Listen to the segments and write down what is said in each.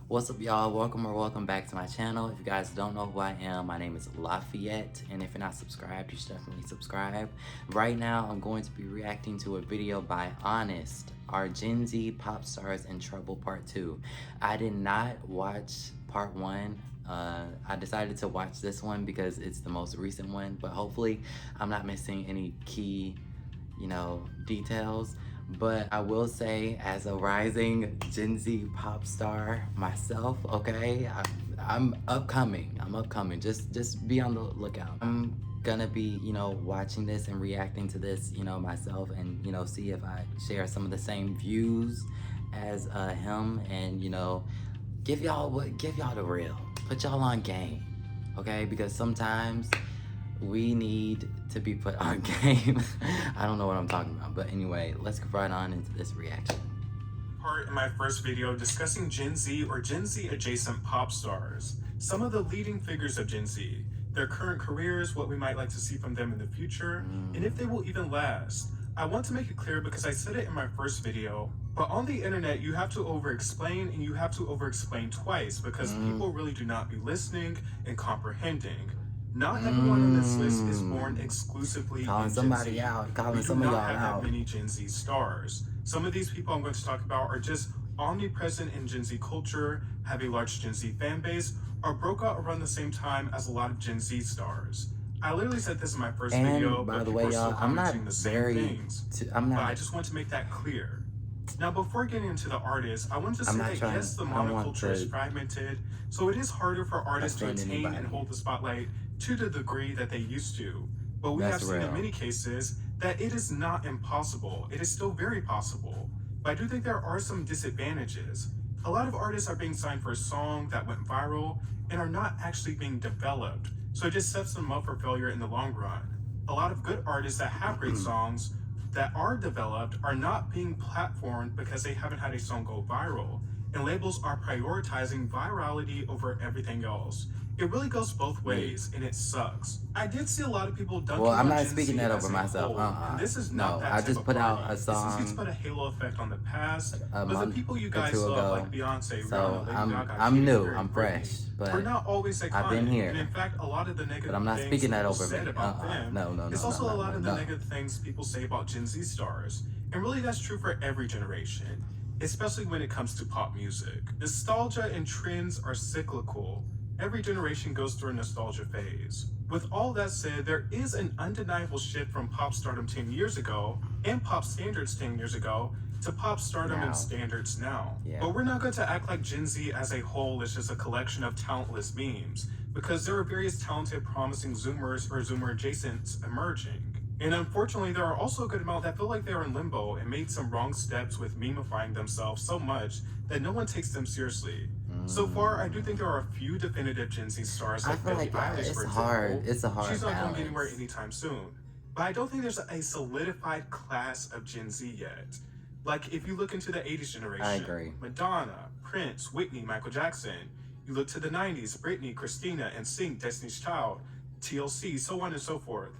What's up, y'all? Welcome back to my channel. If you guys don't know who I am, my name is Lafayette, and if you're not subscribed, you should definitely subscribe. Right now, I'm going to be reacting to a video by Honest, our Gen Z Pop Stars in Trouble Part 2. I did not watch Part 1. I decided to watch this one because it's the most recent one, but hopefully I'm not missing any key, details. But I will say, as a rising Gen Z pop star myself, okay, I'm upcoming. Just be on the lookout. I'm gonna be, watching this and reacting to this, myself, and see if I share some of the same views as him, and give y'all the real, put y'all on game, okay? Because sometimes we need to be put on game. I don't know what I'm talking about, but anyway, let's get right on into this reaction. Part in my first video discussing Gen Z or Gen Z adjacent pop stars, some of the leading figures of Gen Z, their current careers, what we might like to see from them in the future, and if they will even last. I want to make it clear because I said it in my first video, but on the internet you have to over-explain, and you have to over-explain twice because people really do not be listening and comprehending. Not everyone on this list is born exclusively calling in somebody Gen Z. out, calling We do some of not y'all have out. that many Gen Z stars. Some of these people I'm going to talk about are just omnipresent in Gen Z culture, have a large Gen Z fan base, or broke out around the same time as a lot of Gen Z stars. I literally said this in my first video, By but the people way, are still y'all, I'm not commenting the same very, things. But I just want to make that clear. Now, before getting into the artists, I want to say that yes, the monoculture is fragmented, so it is harder for artists to attain and hold the spotlight to the degree that they used to. But we have seen in many cases that it is not impossible. It is still very possible. But I do think there are some disadvantages. A lot of artists are being signed for a song that went viral and are not actually being developed, so it just sets them up for failure in the long run. A lot of good artists that have great songs that are developed are not being platformed because they haven't had a song go viral, and labels are prioritizing virality over everything else. It really goes both ways, and it sucks. I did see a lot of people dunking I'm not Gen speaking Z that as over a myself. whole, and this is not that I type just of put out party. a song This seems to put a halo effect on the past, a but the month people you or guys two love, ago. like Beyonce, So Rihanna, Lady Gaga, I'm Katy new, Perry, I'm Britney, fresh, but we're not always iconic. I've been here. And in fact, a lot of the negative But I'm not things speaking that people over said me. about them No, is also a lot of the no. negative things people say about Gen Z stars. And really that's true for every generation, especially when it comes to pop music. Nostalgia and trends are cyclical. Every generation goes through a nostalgia phase. With all that said, there is an undeniable shift from pop stardom 10 years ago and pop standards 10 years ago to pop stardom and standards now. But we're not going to act like Gen Z as a whole is just a collection of talentless memes, because there are various talented, promising Zoomers or Zoomer adjacents emerging. And unfortunately, there are also a good amount that feel like they're in limbo and made some wrong steps with memifying themselves so much that no one takes them seriously. So far, I do think there are a few definitive Gen Z stars like Billie Eilish, for example. It's a hard She's not balance. going anywhere anytime soon. But I don't think there's a solidified class of Gen Z yet. Like, if you look into the 80s generation, I agree. Madonna, Prince, Whitney, Michael Jackson. You look to the 90s, Britney, Christina, NSYNC, Destiny's Child, TLC, so on and so forth.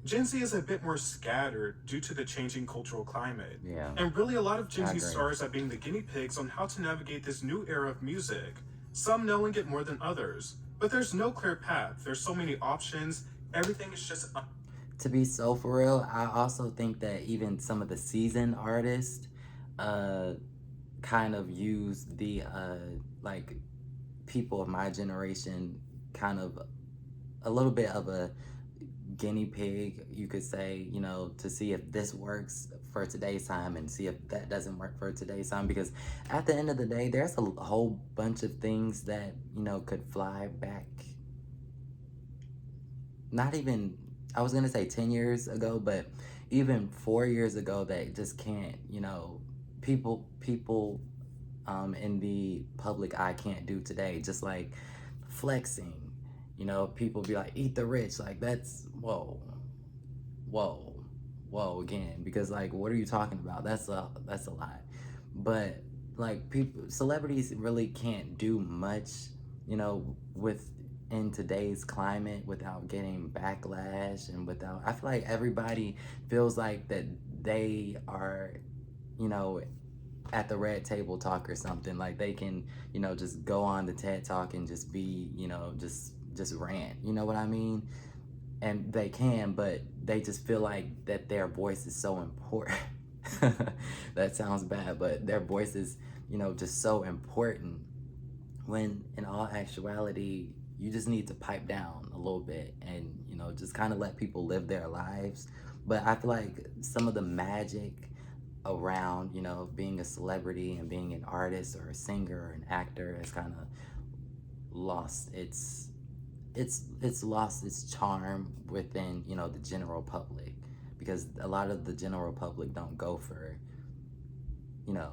Gen Z is a bit more scattered due to the changing cultural climate. And really a lot of Gen Z stars are being the guinea pigs on how to navigate this new era of music. Some knowing it more than others. But there's no clear path. There's so many options. Everything is just... To be so for real, I also think that even some of the seasoned artists kind of use the like people of my generation kind of a little bit of a guinea pig, you could say, to see if this works for today's time and see if that doesn't work for today's time. Because at the end of the day, there's a whole bunch of things that, could fly back. Not even, I was gonna say 10 years ago, but even 4 years ago that just can't, people in the public eye can't do today. Just like flexing. People be like, eat the rich. Like, that's, whoa again. Because, like, what are you talking about? That's a lot. But, like, celebrities really can't do much, in today's climate without getting backlash and without, I feel like everybody feels like that they are, at the Red Table Talk or something. Like they can, you know, just go on the TED Talk and just be, you know, just rant. You know what I mean? And they can, but they just feel like that their voice is so important. That sounds bad, but their voice is, you know, just so important, when in all actuality, you just need to pipe down a little bit and, you know, just kind of let people live their lives. But I feel like some of the magic around, you know, being a celebrity and being an artist or a singer or an actor has kind of lost its lost its charm within, you know, the general public, because a lot of the general public don't go for, you know,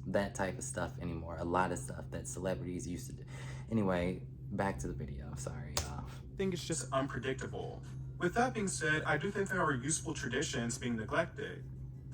that type of stuff anymore. A lot of stuff that celebrities used to do. Anyway, back to the video. Sorry, y'all. I think it's just unpredictable. With that being said, I do think there are useful traditions being neglected.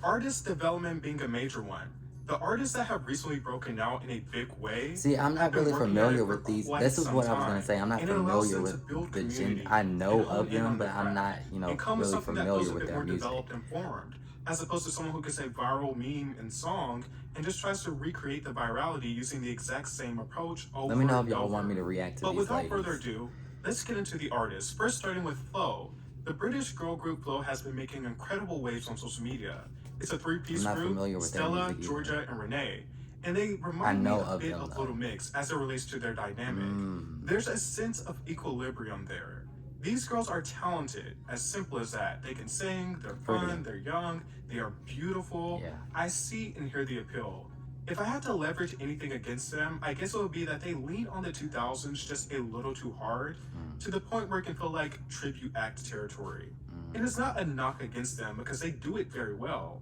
Artist development being a major one. The artists that have recently broken out in a big way. See, I'm not really familiar with these. This is what I was going to say. I'm not familiar with the I know of them, but I'm not, you know, really familiar with their music. Developed and formed, as opposed to someone who can say viral meme and song and just tries to recreate the virality using the exact same approach over. Let me know if y'all want me to react to these ladies. But without further ado, let's get into the artists. First, starting with Flo. The British girl group Flo has been making incredible waves on social media. It's a three-piece group, Stella, Georgia, and Renee. And they remind me a bit of Little Mix as it relates to their dynamic. There's a sense of equilibrium there. These girls are talented, as simple as that. They can sing, they're fun, they're young, they are beautiful. Yeah. I see and hear the appeal. If I had to leverage anything against them, I guess it would be that they lean on the 2000s just a little too hard, to the point where it can feel like tribute act territory. And it's not a knock against them because they do it very well.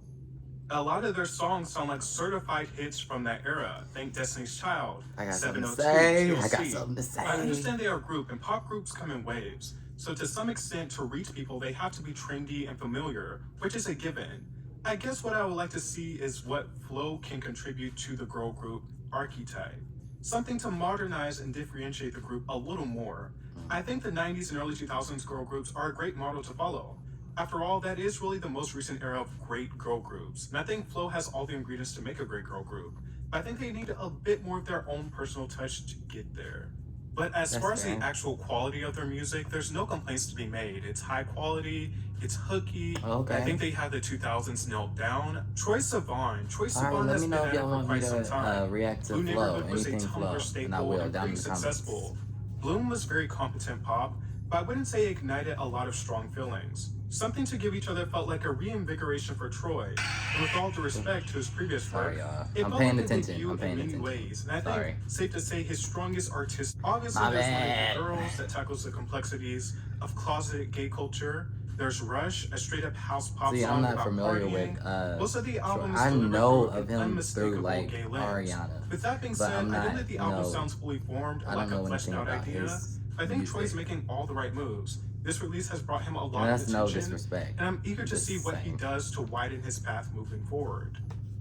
A lot of their songs sound like certified hits from that era. Think Destiny's Child, 702, I got something to say. I understand they are a group, and pop groups come in waves. So to some extent, to reach people, they have to be trendy and familiar, which is a given. I guess what I would like to see is what Flo can contribute to the girl group archetype. Something to modernize and differentiate the group a little more. I think the 90s and early 2000s girl groups are a great model to follow. After all, that is really the most recent era of great girl groups. And I think Flo has all the ingredients to make a great girl group. But I think they need a bit more of their own personal touch to get there. But as far as the actual quality of their music, there's no complaints to be made. It's high quality, it's hooky. Okay. I think they have the 2000s nailed down. Troye Sivan has been at it for quite some time. React to Blue Flo, Neighborhood was a anything Tumblr Flo, staple and I will down pretty in the comments. successful. Bloom was very competent pop, but I wouldn't say it ignited a lot of strong feelings. Something to Give Each Other felt like a reinvigoration for Troye. And with all due respect to his previous work, it felt like a debut in many ways. And I think safe to say his strongest artist. Obviously, there's Like the Girls that tackles the complexities of closeted gay culture. There's Rush, a straight up house pop song I'm not about familiar partying. with Most of the albums I deliver know through of an him unmistakable through like gay lens. Ariana. With that being but said, I'm not, I know that the album know, sounds fully formed, I like don't a know fleshed anything out about idea. his I think music. Troy's making all the right moves. This release has brought him a lot And of that's no attention, disrespect. and I'm eager to Just see what he saying. does to widen his path moving forward.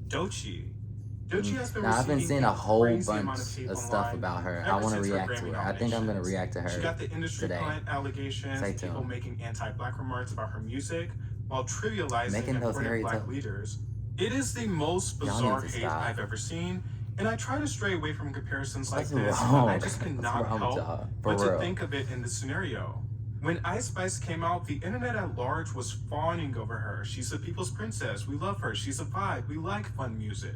Doechii has been Now, I've been receiving seeing a whole crazy bunch amount of hate of stuff online about her. I ever want to since her react to Grammy her. I think I'm going to nominations. react to her She got the industry today. plant allegations, Stay people tuned. making anti-black remarks about her music, while trivializing Making those important black hairy leaders. It is the most Y'all bizarre need to hate stop. I've ever seen, and I try to stray away from comparisons like What's this, wrong? but I just cannot What's wrong with help y'all? but For to real. think of it in this scenario. When Ice Spice came out, the internet at large was fawning over her. She's the people's princess. We love her. She's a vibe. We like fun music.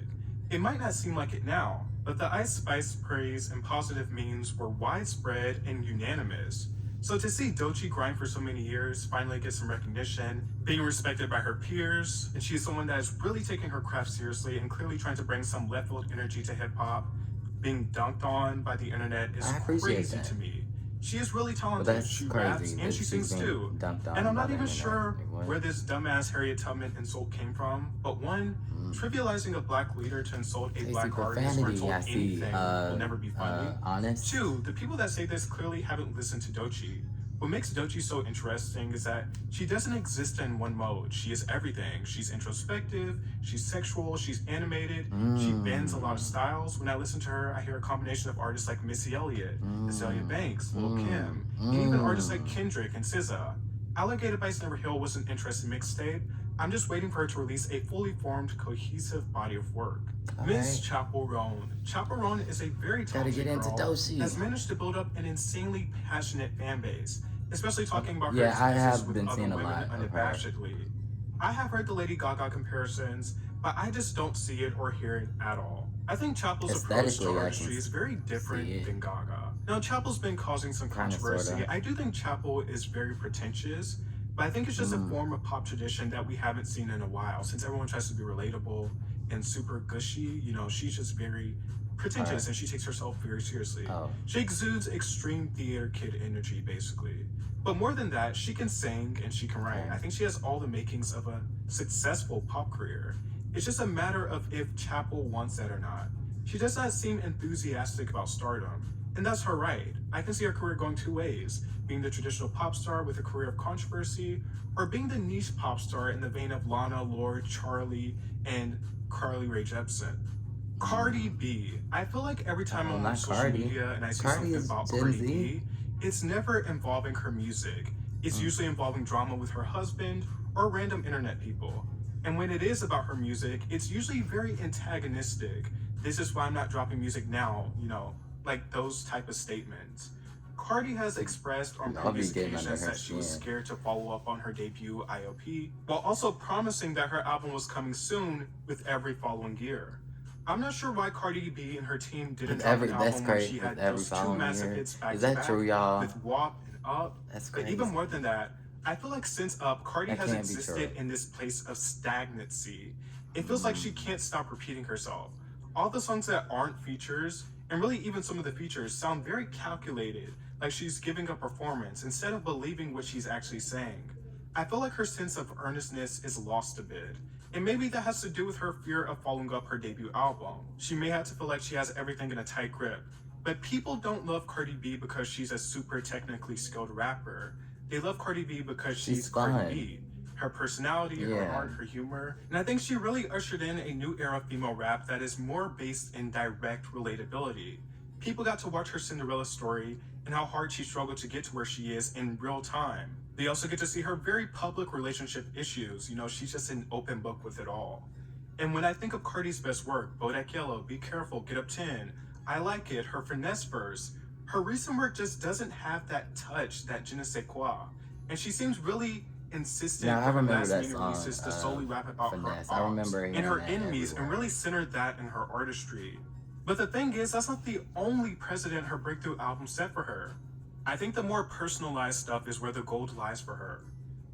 It might not seem like it now, but the Ice Spice praise and positive memes were widespread and unanimous. So to see Doechii grind for so many years, finally get some recognition, being respected by her peers, and she's someone that is really taking her craft seriously and clearly trying to bring some left field energy to hip hop, being dunked on by the internet is crazy to me. She is really talented. She raps and she sings too. And I'm not even sure where this dumbass Harriet Tubman insult came from, but one, trivializing a black leader to insult a black artist or insult anything will never be funny. Honest. Two, the people that say this clearly haven't listened to Doechii. What makes Doechii so interesting is that she doesn't exist in one mode. She is everything. She's introspective, she's sexual, she's animated, she bends a lot of styles. When I listen to her, I hear a combination of artists like Missy Elliott, Azalea Banks, Lil Kim, and even artists like Kendrick and SZA. Alligator Bites Never Heal was an interesting mixtape, I'm just waiting for her to release a fully formed, cohesive body of work. Miss Chappel Roan. Chappel Roan is a very talented girl, has managed to build up an insanely passionate fan base, especially talking about her experiences with other women unabashedly. I have heard the Lady Gaga comparisons, but I just don't see it or hear it at all. I think Chappel's approach to artistry is very different than Gaga. Now, Chappel's been causing some controversy. I do think Chappel is very pretentious, but I think it's just a form of pop tradition that we haven't seen in a while. Since everyone tries to be relatable and super gushy, you know, she's just very pretentious and she takes herself very seriously. She exudes extreme theater kid energy, basically. But more than that, she can sing and she can write. I think she has all the makings of a successful pop career. It's just a matter of if Chappel wants that or not. She does not seem enthusiastic about stardom, and that's her right. I can see her career going two ways, being the traditional pop star with a career of controversy, or being the niche pop star in the vein of Lana, Lorde, Charlie, and Carly Rae Jepsen. Cardi B. I feel like every time I'm on social media and I see something about Cardi B, it's never involving her music. It's usually involving drama with her husband or random internet people. And when it is about her music, it's usually very antagonistic. This is why I'm not dropping music now, you know, like those type of statements. Cardi has expressed on previous occasions that she was scared to follow up on her debut IOP, while also promising that her album was coming soon with every following year. I'm not sure why Cardi B and her team didn't drop an album when she had those two massive hits back to back with WAP and Up. But even more than that, I feel like since Up, Cardi has existed in this place of stagnancy. It feels like she can't stop repeating herself. All the songs that aren't features, and really even some of the features, sound very calculated, like she's giving a performance instead of believing what she's actually saying. I feel like her sense of earnestness is lost a bit. And maybe that has to do with her fear of following up her debut album. She may have to feel like she has everything in a tight grip. But people don't love Cardi B because she's a super technically skilled rapper. They love Cardi B because she's Cardi B. Her personality, her art, her humor. And I think she really ushered in a new era of female rap that is more based in direct relatability. People got to watch her Cinderella story and how hard she struggled to get to where she is in real time. They also get to see her very public relationship issues. You know, she's just an open book with it all. And when I think of Cardi's best work, Bodak Yellow, Be Careful, Get Up 10, I Like It, her finesse verse, her recent work just doesn't have that touch, that je ne sais quoi. And she seems really insistent in her last many releases to solely rap about finesse. Her ops and her enemies and really centered that in her artistry. But the thing is, that's not the only precedent her breakthrough album set for her. I think the more personalized stuff is where the gold lies for her.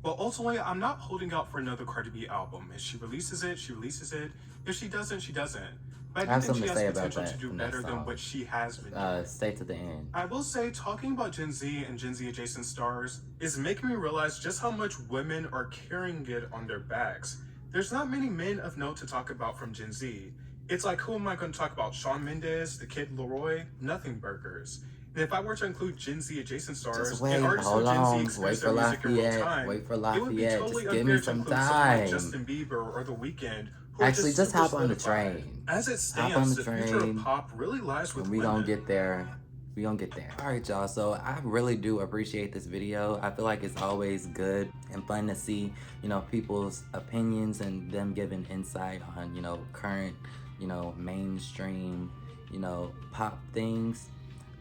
But ultimately, I'm not holding out for another Cardi B album. If she releases it, she releases it. If she doesn't, she doesn't. But I do think she has potential to do better than what she has been doing. Stay to the end. I will say, talking about Gen Z and Gen Z adjacent stars is making me realize just how much women are carrying it on their backs. There's not many men of note to talk about from Gen Z. It's like, who am I going to talk about? Shawn Mendes, the Kid Leroy? Nothing burgers. And if I were to include Gen Z adjacent stars and artists who Gen Z experience their music in real time, it would be totally unfair to include someone like Justin Bieber or The Weeknd. Actually, just hop on the train. As it stands, the future of pop really lies with women. We gonna get there. We gonna get there. All right, y'all. So I really do appreciate this video. I feel like it's always good and fun to see, you know, people's opinions and them giving insight on, you know, current, you know, mainstream, you know, pop things.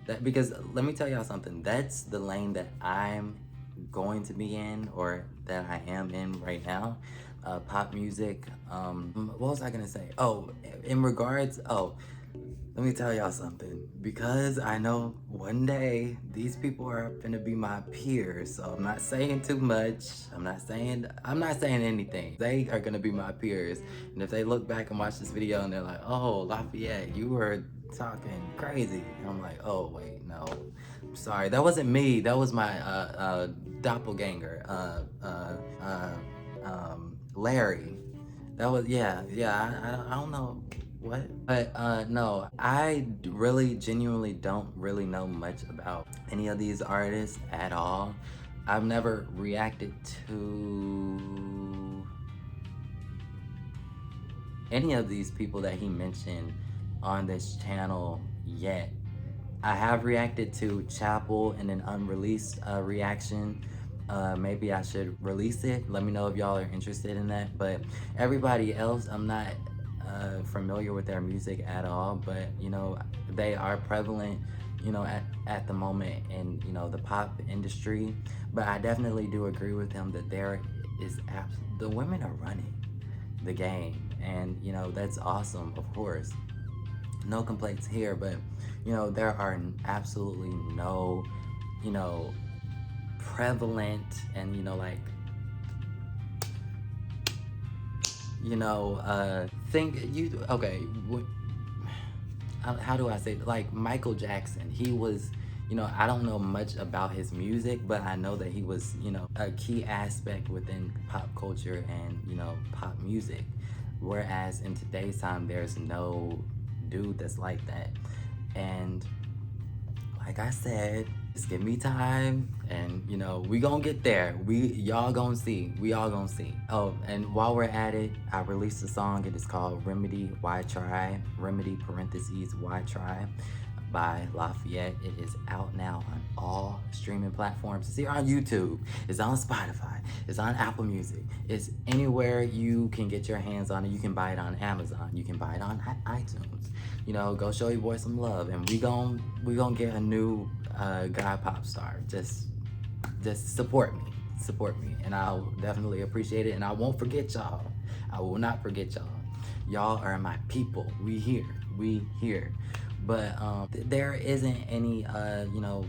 That, because let me tell y'all something. That's the lane that I'm going to be in, or that I am in right now. Pop music. What was I gonna say? Oh, in regards, let me tell y'all something. Because I know one day these people are gonna be my peers, so I'm not saying too much. I'm not saying anything. They are gonna be my peers, and if they look back and watch this video and they're like, "Oh, Lafayette, you were talking crazy," and I'm like, "Oh wait, no, I'm sorry, that wasn't me. That was my doppelganger, Larry. That was I don't know what, but no, I really genuinely don't really know much about any of these artists at all. I've never reacted to any of these people that he mentioned on this channel yet. I have reacted to Chappel in an unreleased reaction, maybe I should release it. Let me know if y'all are interested in that. But everybody else, I'm not familiar with their music at all, but you know, they are prevalent, you know, at the moment in, you know, the pop industry. But I definitely do agree with him that there is the women are running the game, and you know, that's awesome, of course, no complaints here. But you know, there are absolutely no, you know, prevalent and, you know, like, you know, how do I say it? Like Michael Jackson, he was, you know, I don't know much about his music, but I know that he was, you know, a key aspect within pop culture and, you know, pop music. Whereas in today's time, there's no dude that's like that. And like I said, just give me time, and you know, we gonna get there. Y'all gonna see. We all gonna see. Oh, and while we're at it, I released a song. It is called Remedy, Why Try? Remedy parentheses Why Try by Lafayette. It is out now on all streaming platforms. It's here on YouTube. It's on Spotify. It's on Apple Music. It's anywhere you can get your hands on it. You can buy it on Amazon. You can buy it on iTunes. You know, go show your boy some love, and we gon' get a new guy pop star. Just support me, and I'll definitely appreciate it. And I won't forget y'all. I will not forget y'all. Y'all are my people. We here. But there isn't any you know,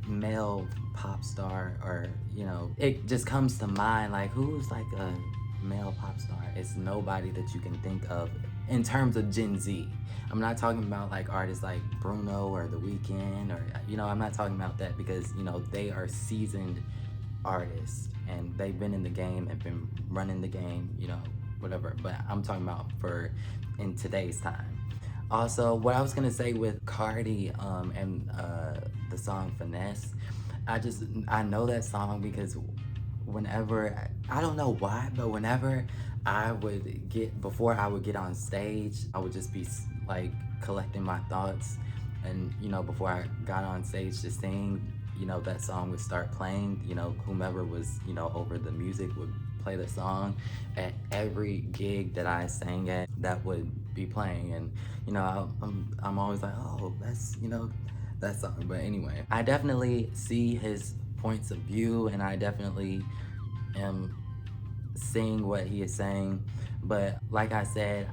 male pop star, or you know, it just comes to mind like, who's like a male pop star? It's nobody that you can think of in terms of Gen Z. I'm not talking about like artists like Bruno or The Weeknd, or you know, I'm not talking about that, because you know, they are seasoned artists and they've been in the game and been running the game, you know, whatever. But I'm talking about for in today's time. Also, what I was gonna say with Cardi and the song Finesse, I know that song because whenever, I don't know why, but whenever before I would get on stage, I would just be like collecting my thoughts, and you know, before I got on stage to sing, you know, that song would start playing. You know, whomever was, you know, over the music would play the song at every gig that I sang at. That would be playing, and you know, I'm always like, oh, that's, you know, that song. But anyway, I definitely see his points of view, and I definitely am seeing what he is saying. But like I said,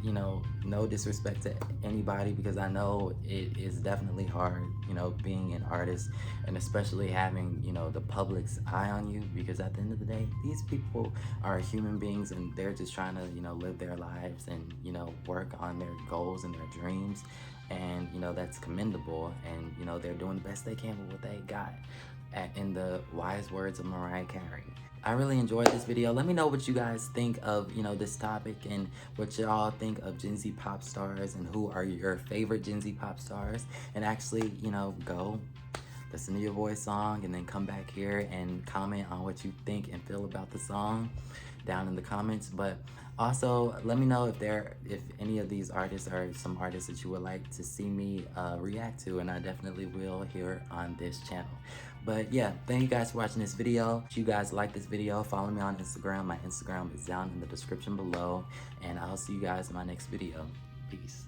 you know, no disrespect to anybody, because I know it is definitely hard, you know, being an artist, and especially having, you know, the public's eye on you, because at the end of the day, these people are human beings, and they're just trying to, you know, live their lives and, you know, work on their goals and their dreams. And, you know, that's commendable, and, you know, they're doing the best they can with what they got. In the wise words of Mariah Carey. I really enjoyed this video. Let me know what you guys think of, you know, this topic, and what y'all think of Gen Z pop stars, and who are your favorite Gen Z pop stars. And actually, you know, go listen to your boy's song, and then come back here and comment on what you think and feel about the song down in the comments. But also, let me know if any of these artists are some artists that you would like to see me react to, and I definitely will here on this channel. But yeah, thank you guys for watching this video. If you guys like this video, follow me on Instagram. My Instagram is down in the description below, and I'll see you guys in my next video. Peace.